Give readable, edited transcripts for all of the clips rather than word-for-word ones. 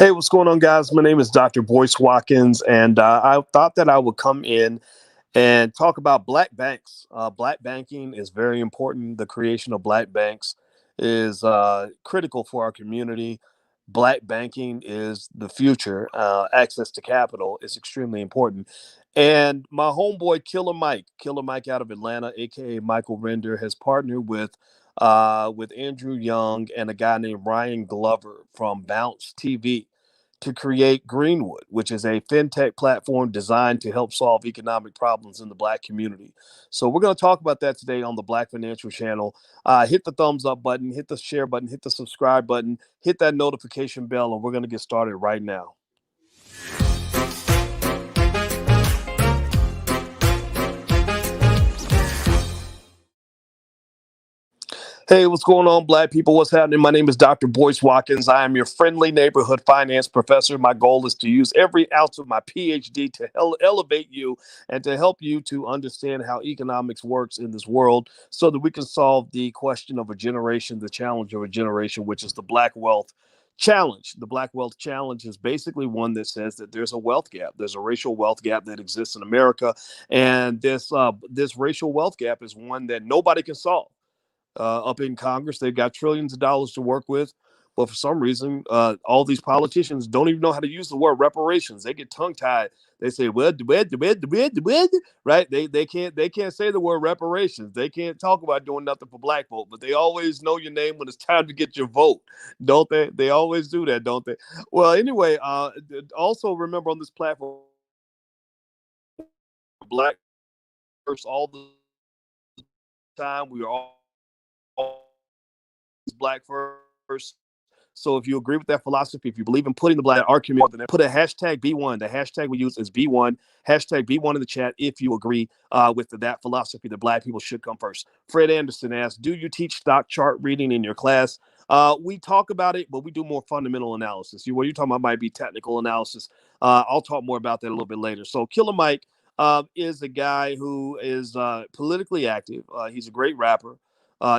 Hey, what's going on, guys? My name is Dr. Boyce Watkins, and I thought that I would come in and talk about black banks. Black banking is very important. The creation of black banks is critical for our community. Black banking is the future. Access to capital is extremely important. And my homeboy Killer Mike out of Atlanta, aka Michael Render, has partnered with Andrew Young and a guy named Ryan Glover from Bounce TV to create Greenwood, which is a fintech platform designed to help solve economic problems in the Black community. So we're going to talk about that today on the Black Financial Channel. Hit the thumbs up button, hit the share button, hit the subscribe button, hit that notification bell, and we're going to get started right now. Hey, what's going on, Black people? What's happening? My name is Dr. Boyce Watkins. I am your friendly neighborhood finance professor. My goal is to use every ounce of my PhD to elevate you and to help you to understand how economics works in this world so that we can solve the question of a generation, the challenge of a generation, which is the Black wealth challenge. The Black wealth challenge is basically one that says that there's a wealth gap. There's a racial wealth gap that exists in America. And this racial wealth gap is one that nobody can solve. Up in Congress. They've got trillions of dollars to work with. But for some reason, all these politicians don't even know how to use the word reparations. They get tongue tied. They say, well, right? They can't say the word reparations. They can't talk about doing nothing for Black folk, but they always know your name when it's time to get your vote, don't they? They always do that, don't they? Well, anyway, also remember on this platform, Black first all the time. We are all Black first. So if you agree with that philosophy, if you believe in putting the Black our community, then put a hashtag B1. The hashtag we use is B1. Hashtag B1 in the chat if you agree with that philosophy that Black people should come first. Fred Anderson asks, do you teach stock chart reading in your class? We talk about it, but we do more fundamental analysis. What you're talking about might be technical analysis. I'll talk more about that a little bit later. So Killer Mike is a guy who is politically active. He's a great rapper.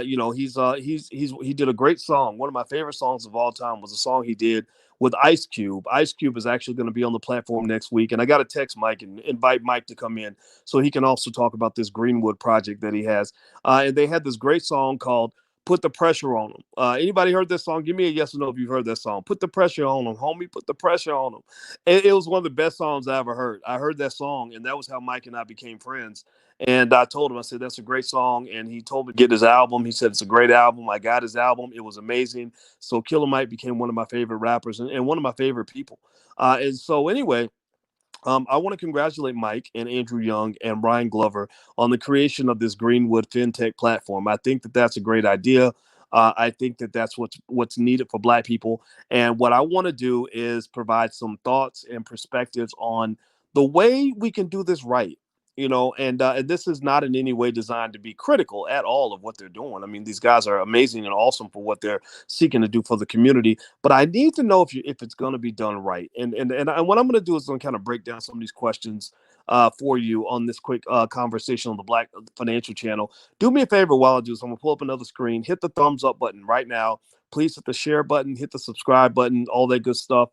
He did a great song. One of my favorite songs of all time was a song he did with Ice Cube. Ice Cube is actually going to be on the platform next week, and I got to text Mike and invite Mike to come in so he can also talk about this Greenwood project that he has. And they had this great song called "Put the Pressure on Them." Anybody heard this song? Give me a yes or no if you've heard that song. Put the pressure on them, homie. Put the pressure on them. It was one of the best songs I ever heard. I heard that song, and that was how Mike and I became friends. And I told him, I said, that's a great song. And he told me to get his album. He said, it's a great album. I got his album. It was amazing. So Killer Mike became one of my favorite rappers and one of my favorite people. And so anyway, I want to congratulate Mike and Andrew Young and Ryan Glover on the creation of this Greenwood fintech platform. I think that that's a great idea. I think that that's what's needed for Black people. And what I want to do is provide some thoughts and perspectives on the way we can do this right. And this is not in any way designed to be critical at all of what they're doing. I mean, these guys are amazing and awesome for what they're seeking to do for the community. But I need to know if it's going to be done right. And what I'm going to do is I'm going to kind of break down some of these questions for you on this quick conversation on the Black Financial Channel. Do me a favor while I do this. I'm going to pull up another screen. Hit the thumbs up button right now. Please hit the share button, hit the subscribe button, all that good stuff.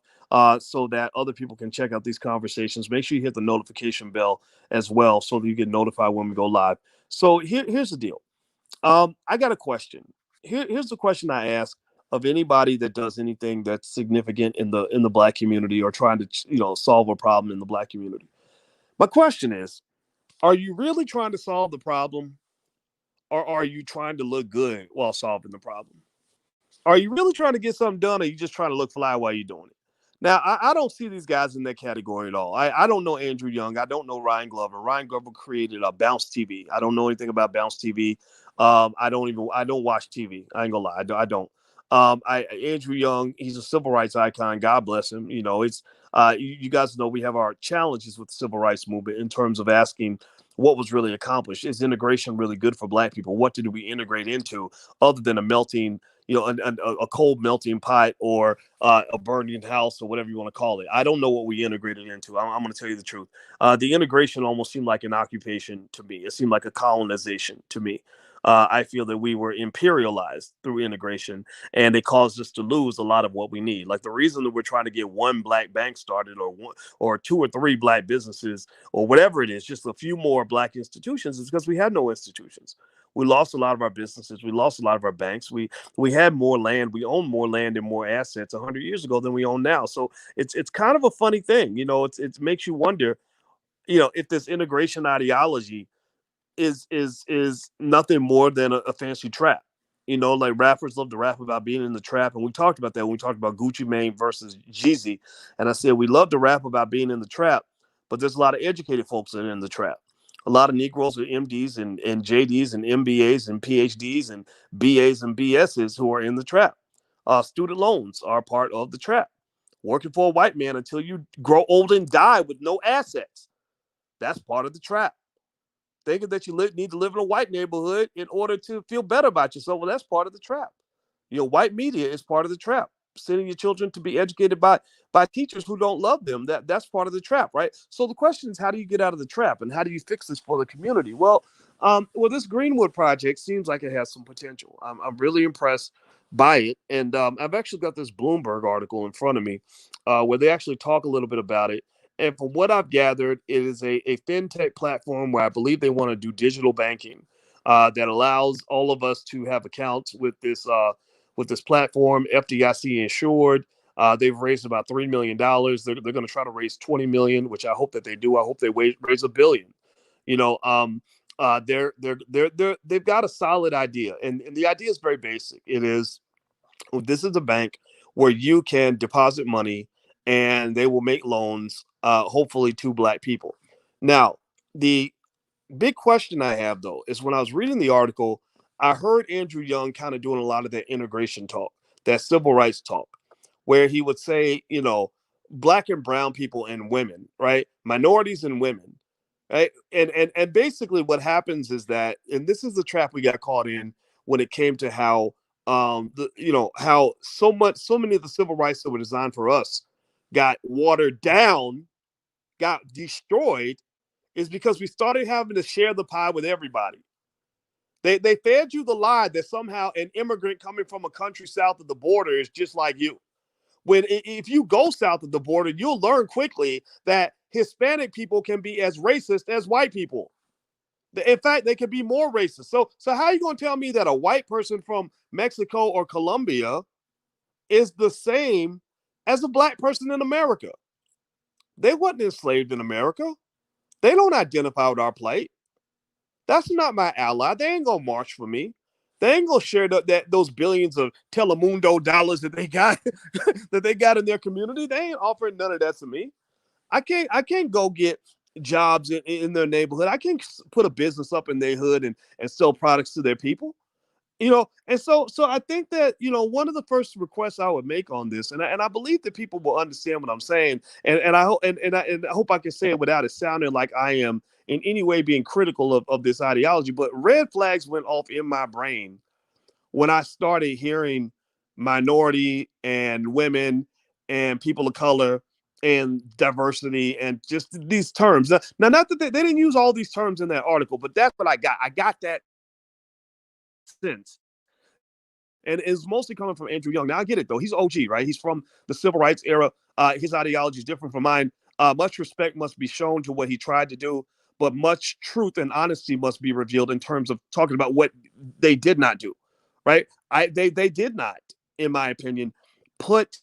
So that other people can check out these conversations. Make sure you hit the notification bell as well so that you get notified when we go live. So here's the deal. I got a question. Here's the question I ask of anybody that does anything that's significant in the Black community or trying to solve a problem in the Black community. My question is, are you really trying to solve the problem, or are you trying to look good while solving the problem? Are you really trying to get something done, or are you just trying to look fly while you're doing it? Now, I don't see these guys in that category at all. I don't know Andrew Young. I don't know Ryan Glover. Ryan Glover created a Bounce TV. I don't know anything about Bounce TV. I don't watch TV. I ain't gonna lie. I don't. Andrew Young, he's a civil rights icon. God bless him. You guys know we have our challenges with the civil rights movement in terms of asking what was really accomplished. Is integration really good for Black people? What did we integrate into other than a melting a cold melting pot or a burning house or whatever you want to call it. I don't know what we integrated into. I'm going to tell you the truth. The integration almost seemed like an occupation to me. It seemed like a colonization to me. I feel that we were imperialized through integration, and it caused us to lose a lot of what we need. Like the reason that we're trying to get one black bank started, or two or three black businesses, or whatever it is, just a few more black institutions, is because we had no institutions. We lost a lot of our businesses. We lost a lot of our banks. We had more land. We owned more land and more assets 100 years ago than we own now. So it's kind of a funny thing, it makes you wonder, if this integration ideology is nothing more than a fancy trap. Like rappers love to rap about being in the trap, and we talked about that when we talked about Gucci Mane versus Jeezy. And I said we love to rap about being in the trap, but there's a lot of educated folks that are in the trap. A lot of Negroes are MDs and JDs and MBAs and PhDs and BAs and BSs who are in the trap. Student loans are part of the trap. Working for a white man until you grow old and die with no assets, that's part of the trap. Thinking that you need to live in a white neighborhood in order to feel better about yourself, well, that's part of the trap. White media is part of the trap. Sending your children to be educated by teachers who don't love them, that's part of the trap, right? So the question is, how do you get out of the trap, and how do you fix this for the community? Well, this Greenwood project seems like it has some potential. I'm really impressed by it, and I've actually got this Bloomberg article in front of me where they actually talk a little bit about it. And from what I've gathered, it is a fintech platform where I believe they want to do digital banking that allows all of us to have accounts with this platform, FDIC insured. They've raised about $3 million. They're going to try to raise 20 million, which I hope that they do. I hope they raise $1 billion. They've got a solid idea, and the idea is very basic. This is a bank where you can deposit money and they will make loans, hopefully to black people. Now, the big question I have, though, is when I was reading the article, I heard Andrew Young kind of doing a lot of that integration talk, that civil rights talk, where he would say, black and brown people and women, right? Minorities and women, right? And basically what happens is that, and this is the trap we got caught in when it came to how how so many of the civil rights that were designed for us got watered down, got destroyed, is because we started having to share the pie with everybody. They fed you the lie that somehow an immigrant coming from a country south of the border is just like you. When if you go south of the border, you'll learn quickly that Hispanic people can be as racist as white people. In fact, they can be more racist. So how are you going to tell me that a white person from Mexico or Colombia is the same as a black person in America? They wasn't enslaved in America. They don't identify with our plight. That's not my ally. They ain't gonna march for me. They ain't gonna share those billions of Telemundo dollars that they got that they got in their community. They ain't offering none of that to me. I can't go get jobs in their neighborhood. I can't put a business up in their hood and sell products to their people. And so I think that one of the first requests I would make on this, and I believe that people will understand what I'm saying, and I hope and I hope I can say it without it sounding like I am in any way being critical of this ideology, but red flags went off in my brain when I started hearing minority and women and people of color and diversity and just these terms. Now not that they didn't use all these terms in that article, but that's what I got. I got that sense. And it's mostly coming from Andrew Young. Now I get it though; he's OG, right? He's from the civil rights era. His ideology is different from mine. Much respect must be shown to what he tried to do, but much truth and honesty must be revealed in terms of talking about what they did not do, right? They did not, in my opinion, put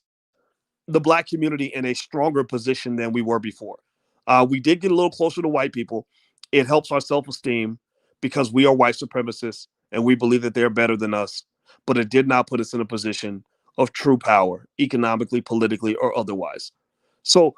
the black community in a stronger position than we were before. We did get a little closer to white people. It helps our self-esteem because we are white supremacists and we believe that they're better than us. But it did not put us in a position of true power, economically, politically, or otherwise. So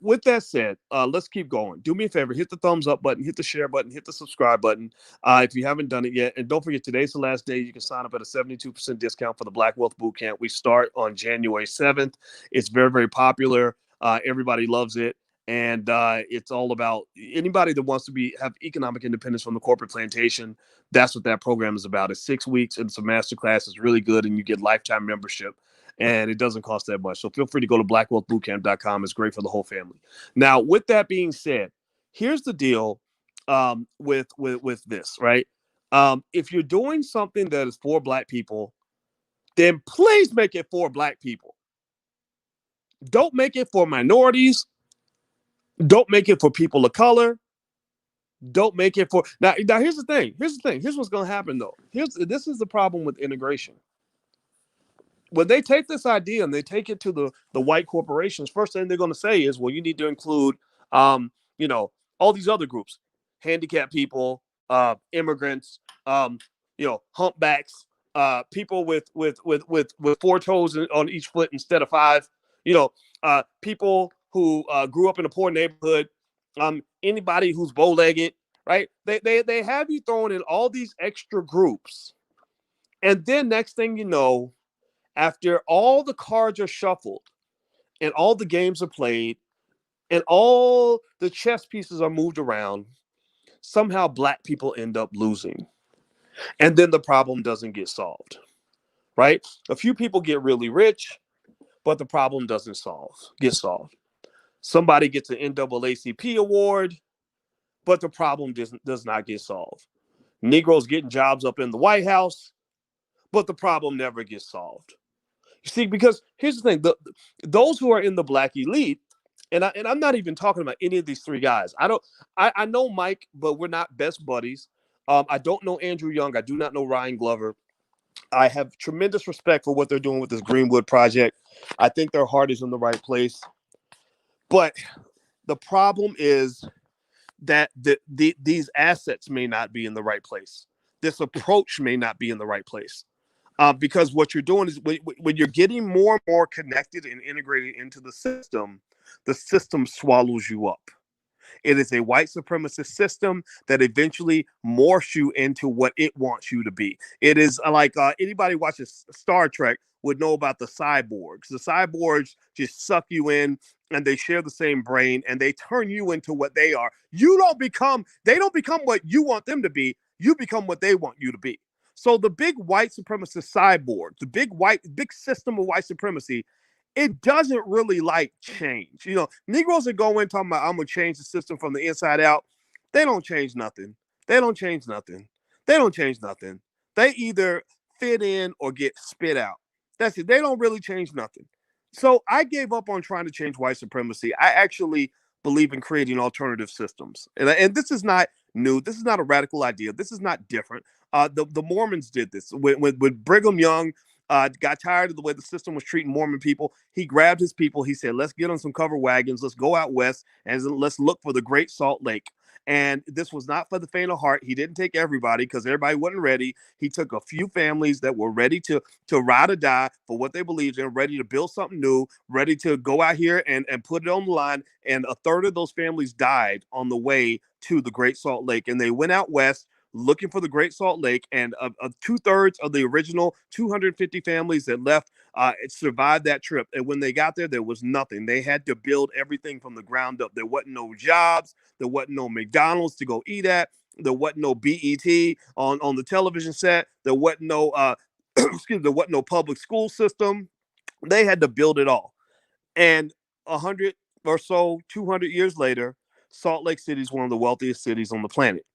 with that said, let's keep going. Do me a favor, hit the thumbs up button, hit the share button, hit the subscribe button if you haven't done it yet. And don't forget, today's the last day. You can sign up at a 72% discount for the Black Wealth Bootcamp. We start on January 7th. It's very, very popular. Everybody loves it. And it's all about anybody that wants to have economic independence from the corporate plantation. That's what that program is about. It's 6 weeks and it's a masterclass. It's really good. And you get lifetime membership. And it doesn't cost that much. So feel free to go to blackwealthbootcamp.com. It's great for the whole family. Now, with that being said, here's the deal with this, right? If you're doing something that is for black people, then please make it for black people. Don't make it for minorities. Don't make it for people of color. Don't make it for now. Now here's the thing. Here's what's going to happen though. This is the problem with integration. When they take this idea and they take it to the white corporations, first thing they're going to say is, well, you need to include, um, you know, all these other groups, handicapped people, immigrants, humpbacks, people with four toes on each foot instead of five, people who grew up in a poor neighborhood, anybody who's bow-legged, right? They have you throwing in all these extra groups, and then next thing you know, after all the cards are shuffled and all the games are played and all the chess pieces are moved around, somehow black people end up losing. And then the problem doesn't get solved, right? A few people get really rich, but the problem doesn't get solved. Somebody gets an NAACP award, but the problem does not get solved. Negroes getting jobs up in the White House, but the problem never gets solved. You see, because here's the thing: those who are in the black elite, and I'm not even talking about any of these three guys. I know Mike, but we're not best buddies. I don't know Andrew Young. I do not know Ryan Glover. I have tremendous respect for what they're doing with this Greenwood project. I think their heart is in the right place, but the problem is that these assets may not be in the right place. This approach may not be in the right place. Because what you're doing is when you're getting more and more connected and integrated into the system swallows you up. It is a white supremacist system that eventually morphs you into what it wants you to be. It is like anybody watches Star Trek would know about the cyborgs. The cyborgs just suck you in and they share the same brain and they turn you into what they are. They don't become what you want them to be. You become what they want you to be. So the big white supremacist cyborg, the big system of white supremacy, it doesn't really like change. Negroes that go in talking about I'm gonna change the system from the inside out. They don't change nothing. They don't change nothing. They don't change nothing. They either fit in or get spit out. That's it. They don't really change nothing. So I gave up on trying to change white supremacy. I actually believe in creating alternative systems. And this is not new. This is not a radical idea. This is not different. The Mormons did this. When Brigham Young got tired of the way the system was treating Mormon people, he grabbed his people. He said, let's get on some covered wagons. Let's go out west and let's look for the Great Salt Lake. And this was not for the faint of heart. He didn't take everybody because everybody wasn't ready. He took a few families that were ready to ride or die for what they believed in, ready to build something new, ready to go out here and put it on the line. And a third of those families died on the way to the Great Salt Lake. And they went out west looking for the Great Salt Lake, and 2/3 of the original 250 families that left survived that trip. And when they got there was nothing. They had to build everything from the ground up. There wasn't no jobs. There wasn't no McDonald's to go eat at. There wasn't no BET on the television set. There wasn't no there wasn't no public school system. They had to build it all. And 100 or so, 200 years later, Salt Lake City is one of the wealthiest cities on the planet.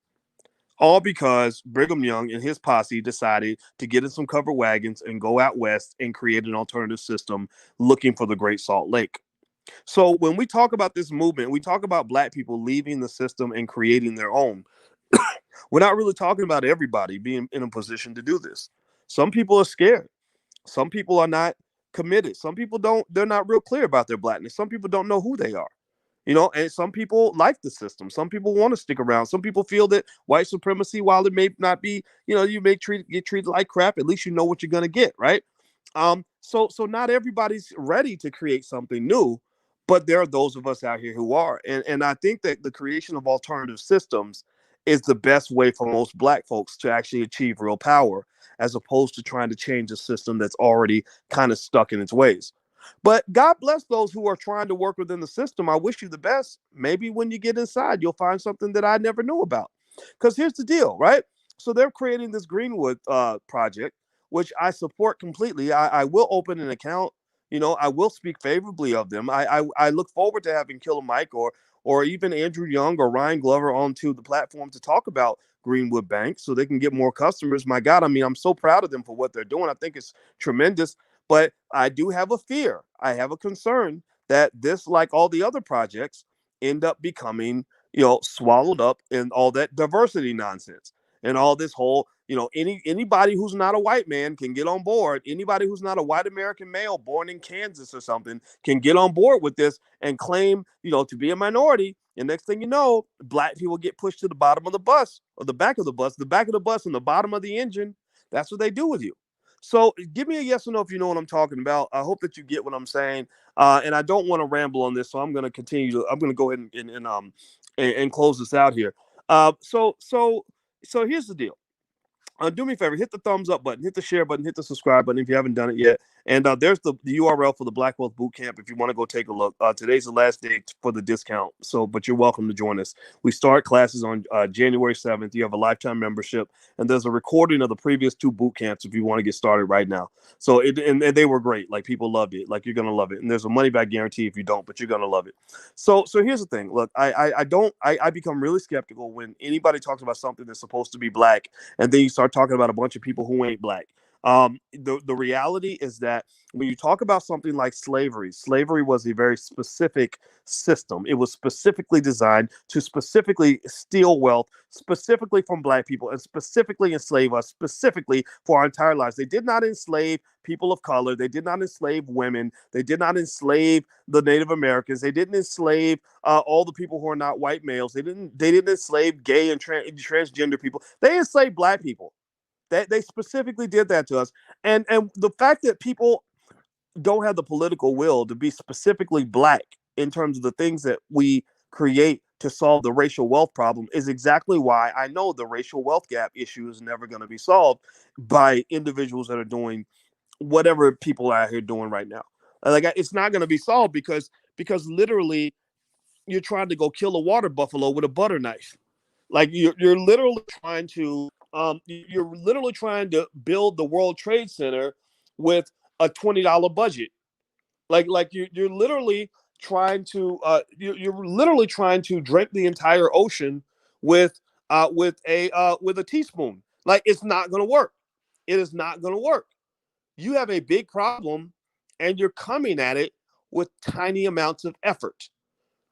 All because Brigham Young and his posse decided to get in some covered wagons and go out west and create an alternative system looking for the Great Salt Lake. So when we talk about this movement, we talk about black people leaving the system and creating their own. We're not really talking about everybody being in a position to do this. Some people are scared. Some people are not committed. Some people they're not real clear about their blackness. Some people don't know who they are. And some people like the system. Some people want to stick around. Some people feel that white supremacy, while it may not be, you may get treated like crap, at least you know what you're going to get, right? So not everybody's ready to create something new, but there are those of us out here who are. And I think that the creation of alternative systems is the best way for most black folks to actually achieve real power, as opposed to trying to change a system that's already kind of stuck in its ways. But God bless those who are trying to work within the system. I wish you the best. Maybe when you get inside, you'll find something that I never knew about. Because here's the deal, right? So they're creating this Greenwood project, which I support completely. I will open an account. I will speak favorably of them. I look forward to having Killer Mike or even Andrew Young or Ryan Glover onto the platform to talk about Greenwood Bank so they can get more customers. My God, I mean, I'm so proud of them for what they're doing. I think it's tremendous. But I do have a fear. I have a concern that this, like all the other projects, end up becoming, swallowed up in all that diversity nonsense and all this whole, anybody who's not a white man can get on board. Anybody who's not a white American male born in Kansas or something can get on board with this and claim, to be a minority. And next thing you know, black people get pushed to the bottom of the bus or the back of the bus and the bottom of the engine. That's what they do with you. So give me a yes or no if you know what I'm talking about. I hope that you get what I'm saying. And I don't want to ramble on this, so I'm going to continue. I'm going to go ahead and close this out here. So here's the deal. Do me a favor, hit the thumbs up button, hit the share button, hit the subscribe button if you haven't done it yet. And there's the URL for the Black Wealth Bootcamp if you want to go take a look. Today's the last day for the discount, but you're welcome to join us. We start classes on January 7th. You have a lifetime membership, and there's a recording of the previous 2 boot camps if you want to get started right now. So and they were great. Like, people loved it. Like, you're gonna love it. And there's a money back guarantee if you don't, but you're gonna love it. So here's the thing. Look, I become really skeptical when anybody talks about something that's supposed to be black, and then you start talking about a bunch of people who ain't black. The reality is that when you talk about something like slavery was a very specific system. It was specifically designed to specifically steal wealth, specifically from black people, and specifically enslave us, specifically for our entire lives. They did not enslave people of color. They did not enslave women. They did not enslave the Native Americans. They didn't enslave all the people who are not white males. They didn't enslave gay and transgender people. They enslaved black people. They specifically did that to us. And the fact that people don't have the political will to be specifically black in terms of the things that we create to solve the racial wealth problem is exactly why I know the racial wealth gap issue is never going to be solved by individuals that are doing whatever people are out here doing right now. Like, it's not going to be solved because literally you're trying to go kill a water buffalo with a butter knife. Like, you're literally trying to build the World Trade Center with a $20 budget. Like you're literally trying to drink the entire ocean with a teaspoon. Like, it's not going to work. It is not going to work. You have a big problem, and you're coming at it with tiny amounts of effort.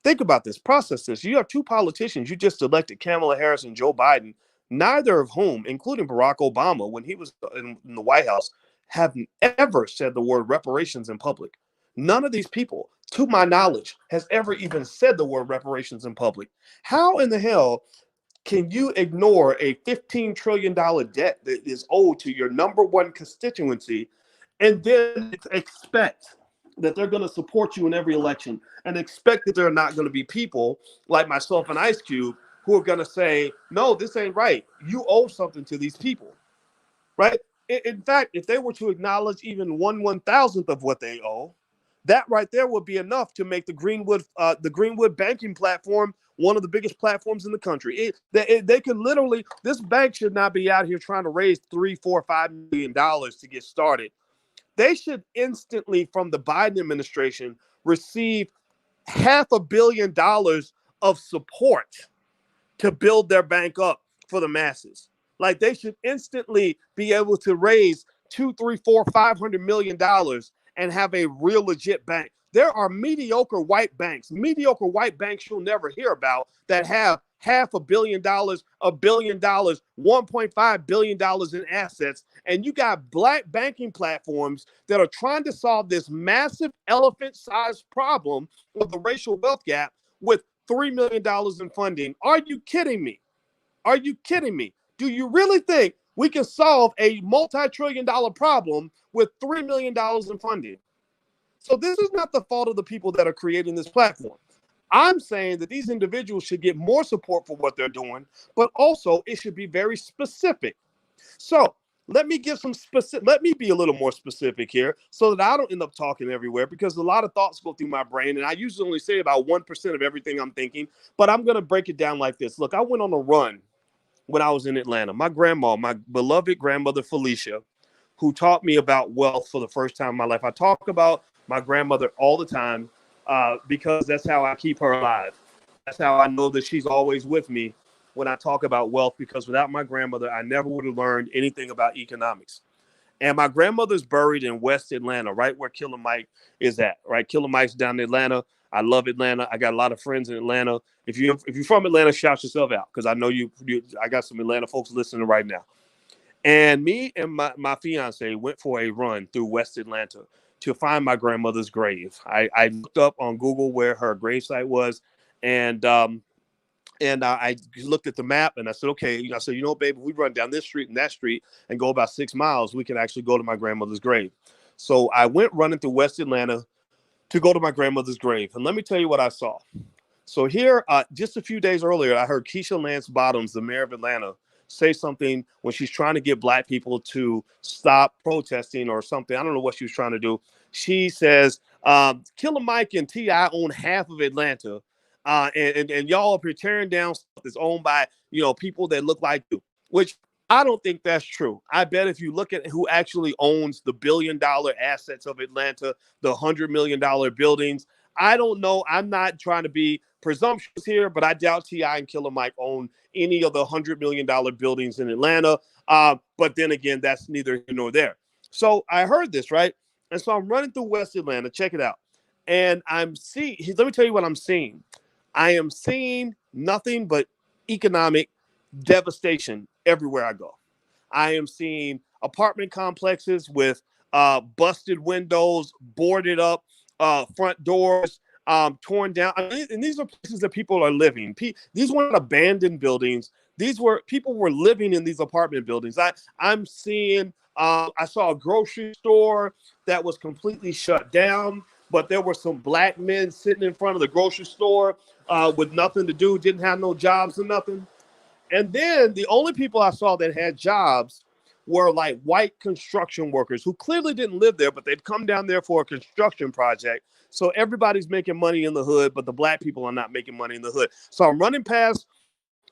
Think about this. Process this. You have 2 politicians you just elected, Kamala Harris and Joe Biden, neither of whom, including Barack Obama, when he was in the White House, have ever said the word reparations in public. None of these people, to my knowledge, has ever even said the word reparations in public. How in the hell can you ignore a $15 trillion debt that is owed to your number one constituency and then expect that they're going to support you in every election and expect that there are not going to be people like myself and Ice Cube who are going to say, no, this ain't right. You owe something to these people, right? In fact, if they were to acknowledge even 1/1000th of what they owe, that right there would be enough to make the Greenwood banking platform one of the biggest platforms in the country. They could literally, this bank should not be out here trying to raise $3, $4, $5 million to get started. They should instantly, from the Biden administration, receive $500 million of support to build their bank up for the masses. Like, they should instantly be able to raise $200, $300, $400, $500 million and have a real legit bank. There are mediocre white banks you'll never hear about that have $500 million, $1 billion, $1.5 billion in assets. And you got black banking platforms that are trying to solve this massive elephant-sized problem of the racial wealth gap with $3 million in funding. Are you kidding me? Are you kidding me? Do you really think we can solve a multi-trillion-dollar problem with $3 million in funding? So this is not the fault of the people that are creating this platform. I'm saying that these individuals should get more support for what they're doing, but also it should be very specific. So let me give some specific. Let me be a little more specific here so that I don't end up talking everywhere, because a lot of thoughts go through my brain, and I usually only say about 1% of everything I'm thinking, but I'm going to break it down like this. Look, I went on a run when I was in Atlanta. My grandma, my beloved grandmother, Felicia, who taught me about wealth for the first time in my life. I talk about my grandmother all the time because that's how I keep her alive. That's how I know that she's always with me when I talk about wealth, because without my grandmother, I never would have learned anything about economics. And my grandmother's buried in West Atlanta, right where Killer Mike is at. Right, Killer Mike's down in Atlanta. I love Atlanta. I got a lot of friends in Atlanta. If you're from Atlanta, shout yourself out, because I know you. I got some Atlanta folks listening right now. And me and my fiance went for a run through West Atlanta to find my grandmother's grave. I looked up on Google where her gravesite was, and I looked at the map and I said, okay, I said, baby, we run down this street and that street and go about 6 miles, we can actually go to my grandmother's grave. So I went running through West Atlanta to go to my grandmother's grave. And let me tell you what I saw. So here, just a few days earlier, I heard Keisha Lance Bottoms, the mayor of Atlanta, say something when she's trying to get black people to stop protesting or something. I don't know what she was trying to do. She says, Killer Mike and T.I. own half of Atlanta. And y'all are tearing down stuff that's owned by, people that look like you, which I don't think that's true. I bet if you look at who actually owns the billion-dollar assets of Atlanta, the $100 million buildings, I don't know. I'm not trying to be presumptuous here, but I doubt T.I. and Killer Mike own any of the $100 million buildings in Atlanta. But then again, that's neither here nor there. So I heard this, right? And so I'm running through West Atlanta. Check it out. And let me tell you what I'm seeing. I am seeing nothing but economic devastation everywhere I go. I am seeing apartment complexes with busted windows, boarded up front doors, torn down. And these are places that people are living. These weren't abandoned buildings. People were living in these apartment buildings. I'm seeing, I saw a grocery store that was completely shut down, but there were some black men sitting in front of the grocery store with nothing to do, didn't have no jobs or nothing. And then the only people I saw that had jobs were like white construction workers who clearly didn't live there, but they'd come down there for a construction project. So everybody's making money in the hood, but the black people are not making money in the hood. So I'm running past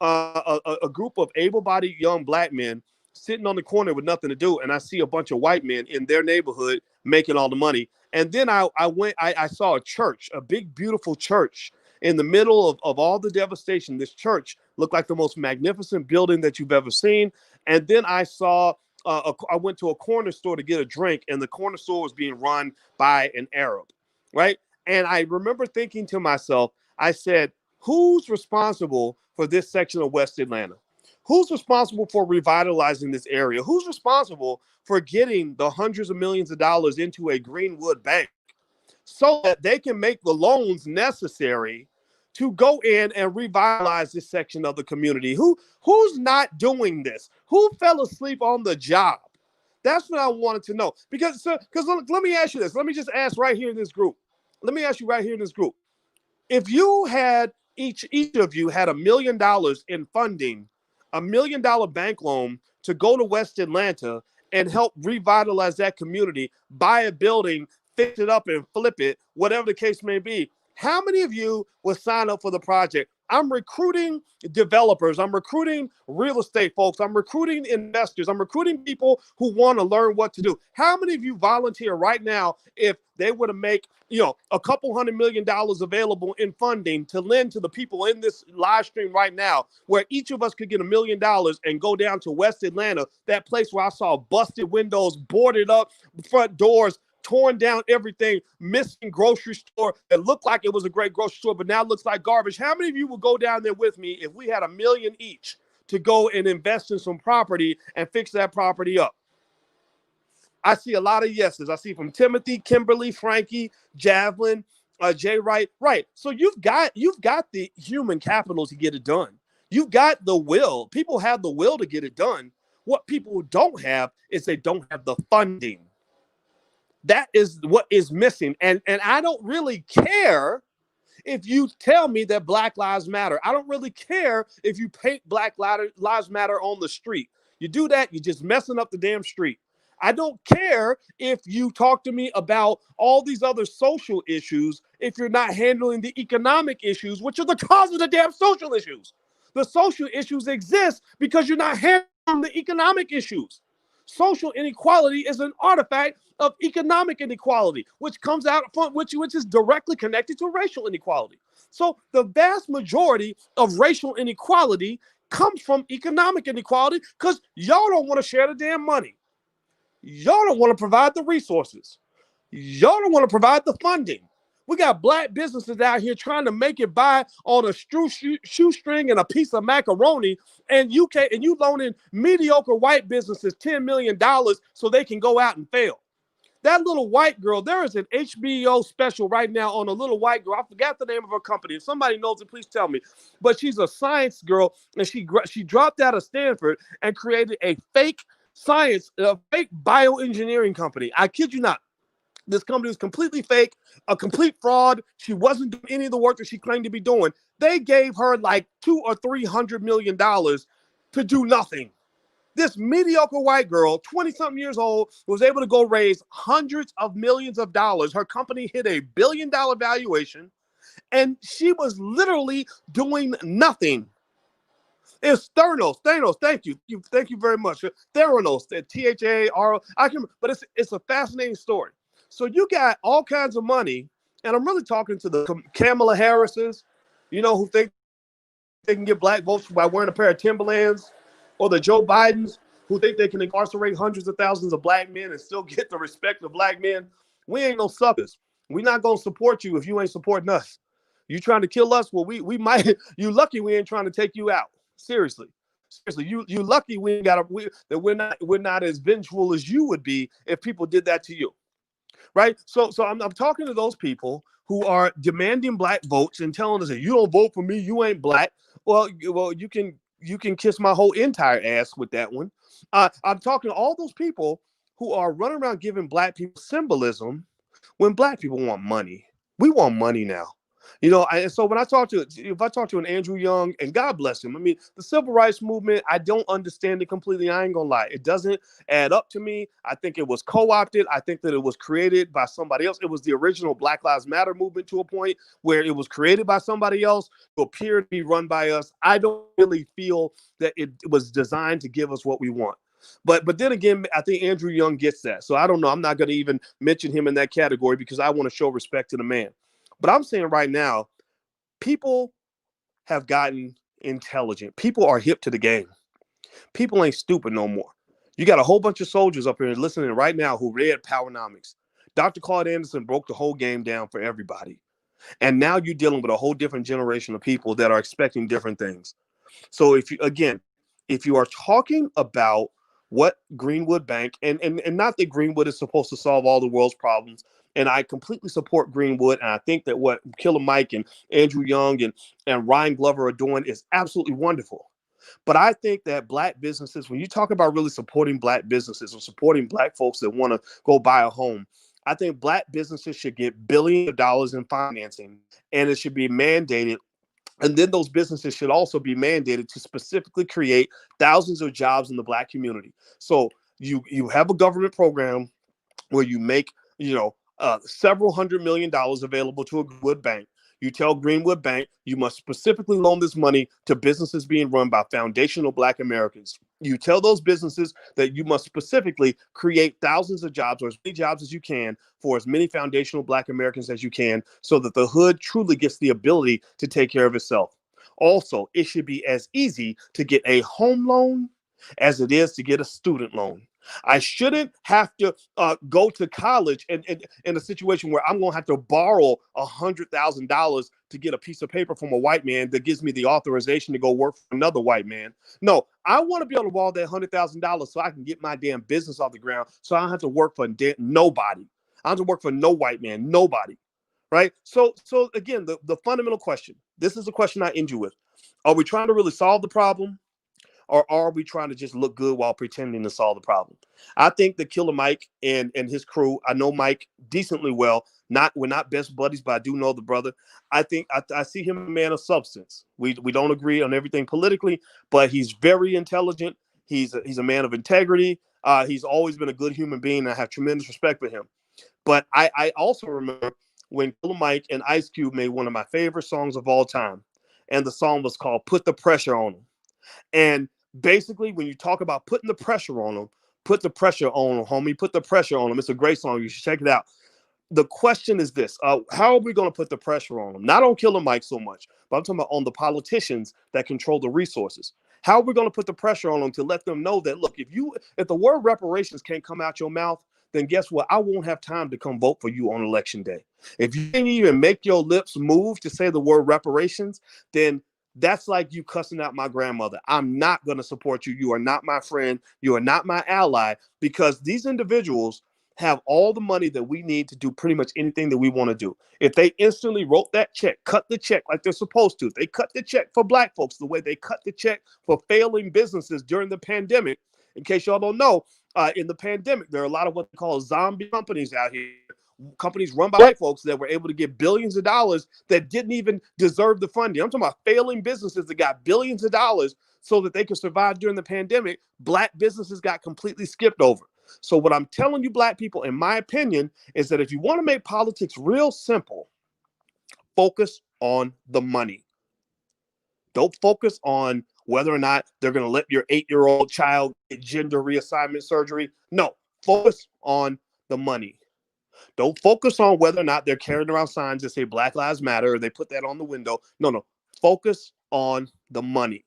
a group of able-bodied young black men sitting on the corner with nothing to do, and I see a bunch of white men in their neighborhood making all the money. And then I saw a church, a big, beautiful church in the middle of all the devastation. This church looked like the most magnificent building that you've ever seen. And then I saw, I went to a corner store to get a drink, and the corner store was being run by an Arab, right? And I remember thinking to myself, I said, who's responsible for this section of West Atlanta? Who's responsible for revitalizing this area? Who's responsible for getting the hundreds of millions of dollars into a Greenwood bank so that they can make the loans necessary to go in and revitalize this section of the community? Who's not doing this? Who fell asleep on the job? That's what I wanted to know. Because let me ask you this. Let me just ask right here in this group. Let me ask you right here in this group. If you had each of you had $1 million in funding, $1 million bank loan to go to West Atlanta and help revitalize that community, buy a building, fix it up and flip it, whatever the case may be, how many of you will sign up for the project? I'm recruiting developers. I'm recruiting real estate folks. I'm recruiting investors. I'm recruiting people who want to learn what to do. How many of you volunteer right now if they were to make, a couple $100 million available in funding to lend to the people in this live stream right now, where each of us could get $1 million and go down to West Atlanta, that place where I saw busted windows, boarded up front doors, torn down everything, missing grocery store that looked like it was a great grocery store, but now looks like garbage. How many of you would go down there with me if we had $1 million each to go and invest in some property and fix that property up? I see a lot of yeses. I see from Timothy, Kimberly, Frankie, Javelin, Jay Wright. Right. So you've got the human capital to get it done. You've got the will. People have the will to get it done. What people don't have is they don't have the funding. That is what is missing. And I don't really care if you tell me that Black Lives Matter. I don't really care if you paint Black Lives Matter on the street. You do that, you're just messing up the damn street. I don't care if you talk to me about all these other social issues if you're not handling the economic issues, which are the cause of the damn social issues. The social issues exist because you're not handling the economic issues. Social inequality is an artifact of economic inequality, which comes out from which is directly connected to racial inequality. So the vast majority of racial inequality comes from economic inequality because y'all don't want to share the damn money. Y'all don't want to provide the resources. Y'all don't want to provide the funding. We got black businesses out here trying to make it by on a shoestring and a piece of macaroni, and you loaning mediocre white businesses $10 million so they can go out and fail. That little white girl, there is an HBO special right now on a little white girl. I forgot the name of her company. If somebody knows it, please tell me. But she's a science girl, and she dropped out of Stanford and created a fake bioengineering company. I kid you not. This company was completely fake, a complete fraud. She wasn't doing any of the work that she claimed to be doing. They gave her like $200 or $300 million to do nothing. This mediocre white girl, 20-something years old, was able to go raise hundreds of millions of dollars. Her company hit $1 billion valuation, and she was literally doing nothing. It's Theranos. Thank you very much. Theranos, Tharo. I can, but it's a fascinating story. So you got all kinds of money, and I'm really talking to the Kamala Harrises, who think they can get black votes by wearing a pair of Timberlands, or the Joe Bidens, who think they can incarcerate hundreds of thousands of black men and still get the respect of black men. We ain't no suckers. We're not going to support you if you ain't supporting us. You trying to kill us? Well, we might. You lucky we ain't trying to take you out. Seriously, you lucky we ain't got that we're not as vengeful as you would be if people did that to you, right? So I'm talking to those people who are demanding black votes and telling us that you don't vote for me, you ain't black. Well, you can kiss my whole entire ass with that one. I'm talking to all those people who are running around giving black people symbolism when black people want money. We want money now. And so when if I talk to an Andrew Young, and God bless him, I mean, the civil rights movement, I don't understand it completely. I ain't gonna lie. It doesn't add up to me. I think it was co-opted. I think that it was created by somebody else. It was the original Black Lives Matter movement to a point where it was created by somebody else to appear to be run by us. I don't really feel that it was designed to give us what we want. But then again, I think Andrew Young gets that. So I don't know. I'm not going to even mention him in that category because I want to show respect to the man. But I'm saying right now, people have gotten intelligent. People are hip to the game. People ain't stupid no more. You got a whole bunch of soldiers up here listening right now who read Powernomics. Dr. Claude Anderson broke the whole game down for everybody. And now you're dealing with a whole different generation of people that are expecting different things. So if you are talking about what Greenwood Bank, and not that Greenwood is supposed to solve all the world's problems, and I completely support Greenwood, and I think that what Killer Mike and Andrew Young and Ryan Glover are doing is absolutely wonderful. But I think that black businesses, when you talk about really supporting black businesses or supporting black folks that want to go buy a home, I think black businesses should get billions of dollars in financing, and it should be mandated. And then those businesses should also be mandated to specifically create thousands of jobs in the black community. So you have a government program where you make, several $100 million available to a Greenwood bank. You tell Greenwood Bank you must specifically loan this money to businesses being run by foundational black Americans. You tell those businesses that you must specifically create thousands of jobs, or as many jobs as you can, for as many foundational black Americans as you can, so that the hood truly gets the ability to take care of itself. Also, it should be as easy to get a home loan as it is to get a student loan. I shouldn't have to go to college and in a situation where I'm going to have to borrow $100,000 to get a piece of paper from a white man that gives me the authorization to go work for another white man. No, I want to be able to borrow that $100,000 so I can get my damn business off the ground, so I don't have to work for nobody. I don't have to work for no white man, nobody. Right? So again, the fundamental question, this is a question I end you with. Are we trying to really solve the problem? Or are we trying to just look good while pretending to solve the problem? I think that Killer Mike and his crew, I know Mike decently well. We're not best buddies, but I do know the brother. I think I see him a man of substance. We don't agree on everything politically, but he's very intelligent. He's a man of integrity. He's always been a good human being. And I have tremendous respect for him. But I also remember when Killer Mike and Ice Cube made one of my favorite songs of all time. And the song was called Put the Pressure on Him. And basically, when you talk about putting the pressure on them, Put the pressure on them, homie. Put the pressure on them. It's a great song. You should check it out. The question is this: how are we going to put the pressure on them? Not on Killer Mike so much, but I'm talking about on the politicians that control the resources. How are we going to put the pressure on them to let them know that, look, if the word reparations can't come out your mouth, then guess what? I won't have time to come vote for you on election day. If you can't even make your lips move to say the word reparations, then that's like you cussing out my grandmother. I'm not going to support you. You are not my friend. You are not my ally, because these individuals have all the money that we need to do pretty much anything that we want to do. If they instantly wrote that check, cut the check like they're supposed to, if they cut the check for black folks the way they cut the check for failing businesses during the pandemic. In case y'all don't know, in the pandemic, there are a lot of what they call zombie companies out here, companies run by white folks that were able to get billions of dollars that didn't even deserve the funding. I'm talking about failing businesses that got billions of dollars so that they could survive during the pandemic. Black businesses got completely skipped over. So what I'm telling you, black people, in my opinion, is that if you want to make politics real simple, focus on the money. Don't focus on whether or not they're going to let your 8-year-old child get gender reassignment surgery. No, focus on the money. Don't focus on whether or not they're carrying around signs that say Black Lives Matter or they put that on the window. No. Focus on the money.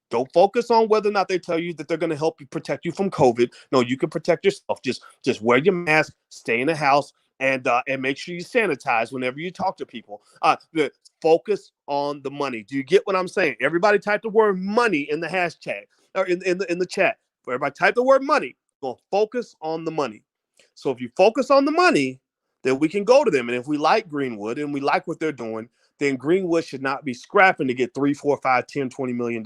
Don't focus on whether or not they tell you that they're going to help you protect you from COVID. No, you can protect yourself. Just wear your mask, stay in the house, and make sure you sanitize whenever you talk to people. Focus on the money. Do you get what I'm saying? Everybody type the word money in the hashtag or in the chat. Everybody type the word money. Go focus on the money. So if you focus on the money, then we can go to them. And if we like Greenwood and we like what they're doing, then Greenwood should not be scrapping to get 3, 4, 5, 10, $20 million.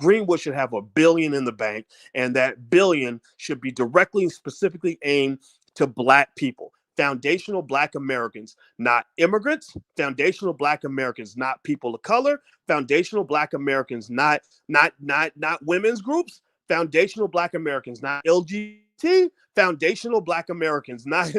Greenwood should have $1 billion in the bank, and that $1 billion should be directly and specifically aimed to black people. Foundational black Americans, not immigrants. Foundational black Americans, not people of color. Foundational black Americans, not women's groups. Foundational black Americans, not LGBT. Foundational black Americans, not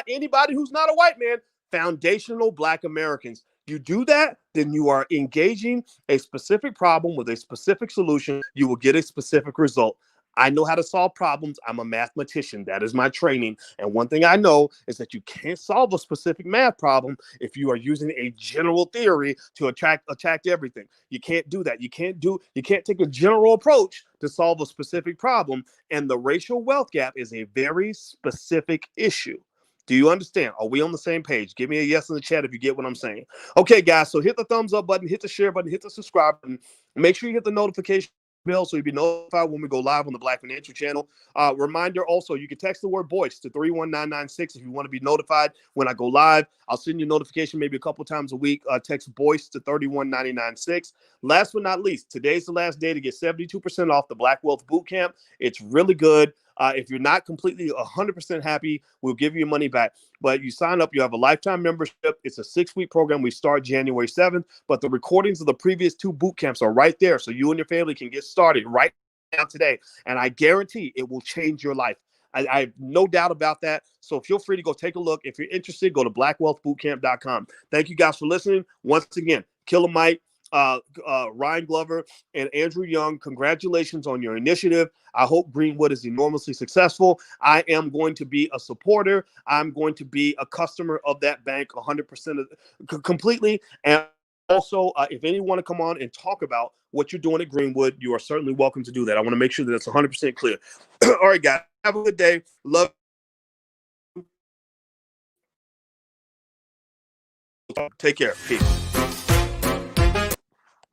anybody who's not a white man. Foundational black Americans. You do that, then you are engaging a specific problem with a specific solution. You will get a specific result. I know how to solve problems. I'm a mathematician. That is my training. And one thing I know is that you can't solve a specific math problem if you are using a general theory to attack everything. You can't do that. You can't take a general approach to solve a specific problem. And the racial wealth gap is a very specific issue. Do you understand? Are we on the same page? Give me a yes in the chat if you get what I'm saying. Okay, guys, so hit the thumbs up button, hit the share button, hit the subscribe button. Make sure you hit the notification bell so you'll be notified when we go live on the Black Financial Channel. Reminder also, you can text the word BOYCE to 31996 if you want to be notified when I go live. I'll send you a notification maybe a couple times a week. Text BOYCE to 31996. Last but not least, today's the last day to get 72% off the Black Wealth Bootcamp. It's really good. If you're not completely 100% happy, we'll give you your money back. But you sign up, you have a lifetime membership. It's a 6-week program. We start January 7th, but the recordings of the previous 2 boot camps are right there. So you and your family can get started right now today. And I guarantee it will change your life. I have no doubt about that. So feel free to go take a look. If you're interested, go to blackwealthbootcamp.com. Thank you guys for listening. Once again, Killer Mike, Ryan Glover, and Andrew Young, congratulations on your initiative. I hope Greenwood is enormously successful. I am going to be a supporter. I'm going to be a customer of that bank 100% completely. And also, if anyone want to come on and talk about what you're doing at Greenwood, you are certainly welcome to do that. I want to make sure that that's 100% clear. All right, guys, have a good day. Love. Take care. Peace.